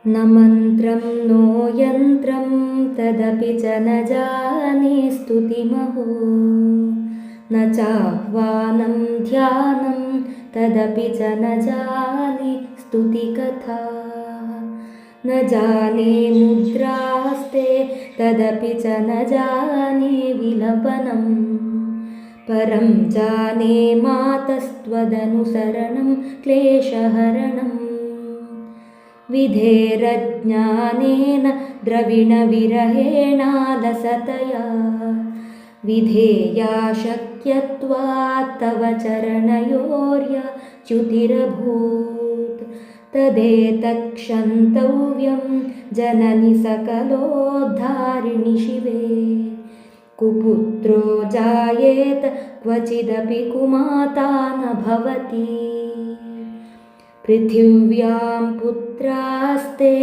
न मन्त्रं नो यन्त्रं तदपि च न जाने स्तुतिमहो न चाह्वानं ध्यानं तदपि च न जाने स्तुतिकथा न जाने मुद्रास्ते तदपि च न जाने विलपनं परं जाने मातस्त्वदनुसरणं क्लेशहरणम् विधेरज्ञानेन द्रविणविरहेणालसतया विधेया शक्यत्वात् तव चरणयोर्यच्युतिरभूत् तदेतत्क्षन्तव्यं जननि सकलोद्धारिणि शिवे कुपुत्रो जायेत क्वचिदपि कुमाता न भवति पृथिव्यां पुत्रास्ते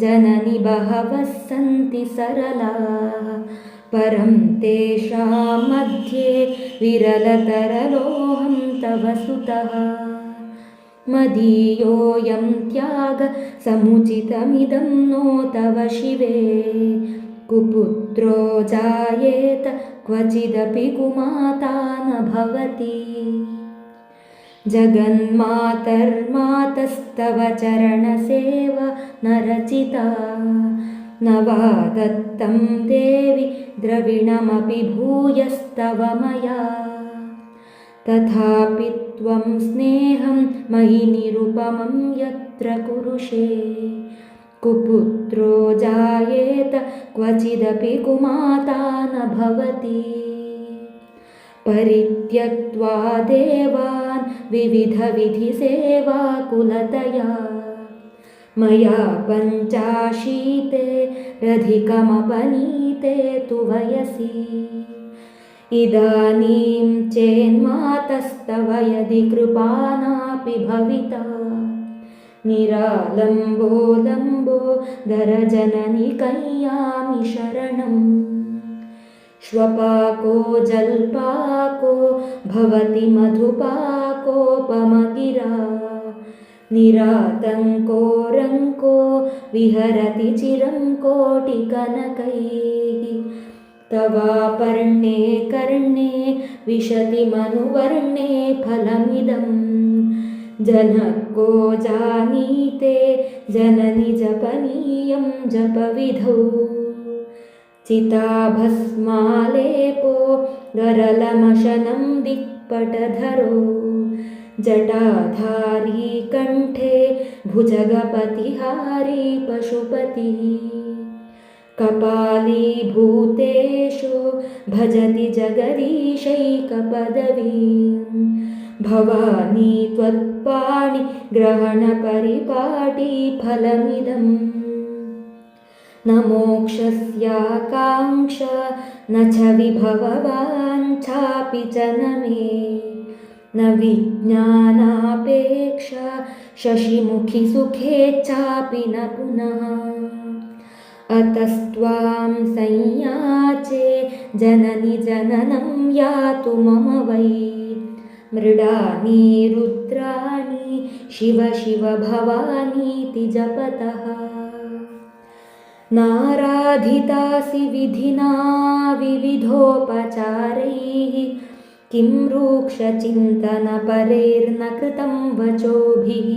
जननि बहवः सन्ति सरलाः परं तेषां मध्ये विरलतरलोऽहं तव सुतः मदीयोऽयं त्याग समुचितमिदं नो तव शिवे कुपुत्रो जायेत क्वचिदपि कुमाता न भवति जगन्मातर्मातस्तव चरणसेवा न रचिता न वा दत्तं देवि द्रविणमपि भूयस्तव मया तथापि त्वं स्नेहं मयि निरुपमं यत्र कुरुषे कुपुत्रो जायेत क्वचिदपि कुमाता न भवति परित्यक्त्वा देवान् विविधविधिसेवाकुलतया मया पञ्चाशीते रधिकमपनीते तु वयसि इदानीं चेन्मातस्तव यदि कृपानापि भविता निरालम्बो लम्बोदरजननि कय्यामि शरणम् श्वपाको जल्पाको भवति मधुपाकोपमगिरा निरातङ्को रङ्को विहरति चिरं कोटिकनकैः तवापर्णे कर्णे विशति मनुवर्णे फलमिदं जनको जानीते जननि जपनीयं जपविधौ चिताभस्मालेपो गरलमशनं दिक्पटधरो जटाधारी कण्ठे भुजगपतिहारी पशुपतिः कपालीभूतेषु भजति जगदीशैकपदवीं भवानी त्वत्पाणिग्रहणपरिपाटी फलमिदम् न मोक्षस्याकाङ्क्षा न च विभववाञ्छापि च न मे न विज्ञानापेक्षा शशिमुखि सुखेच्छापि न पुनः अतस्त्वां संयाचे जननि जननं यातु मम वै मृडानि रुद्राणि शिव शिव भवानीति जपतः नाराधितासि विधिना विविधोपचारैः किं रूक्षचिन्तनपरैर्न कृतं वचोभिः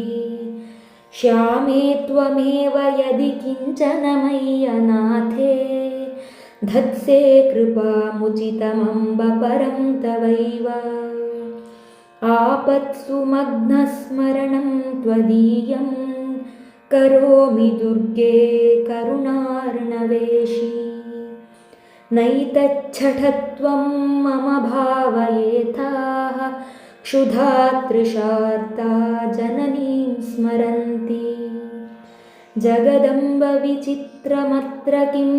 श्यामे त्वमेव यदि किञ्चन मय्यनाथे धत्से कृपामुचितमम्ब परं तवैव आपत्सु मग्नस्मरणं त्वदीयं करोमि दुर्गे करुणार्णवेशी नैतच्छठत्वं मम भावयेथाः क्षुधा तृषार्ता जननीं स्मरन्ति जगदम्ब विचित्रमत्र किं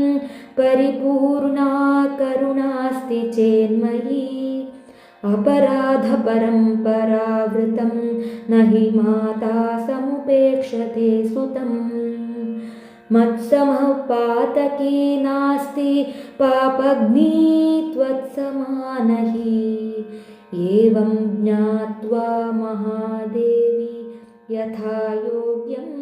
परिपूर्णा करुणास्ति चेन्मयी अपराधपरम्परावृतं न हि माता समुपेक्षते सुतं मत्समः पातकी नास्ति पापग्नी त्वत्समानहि एवं ज्ञात्वा महादेवी यथा योग्यं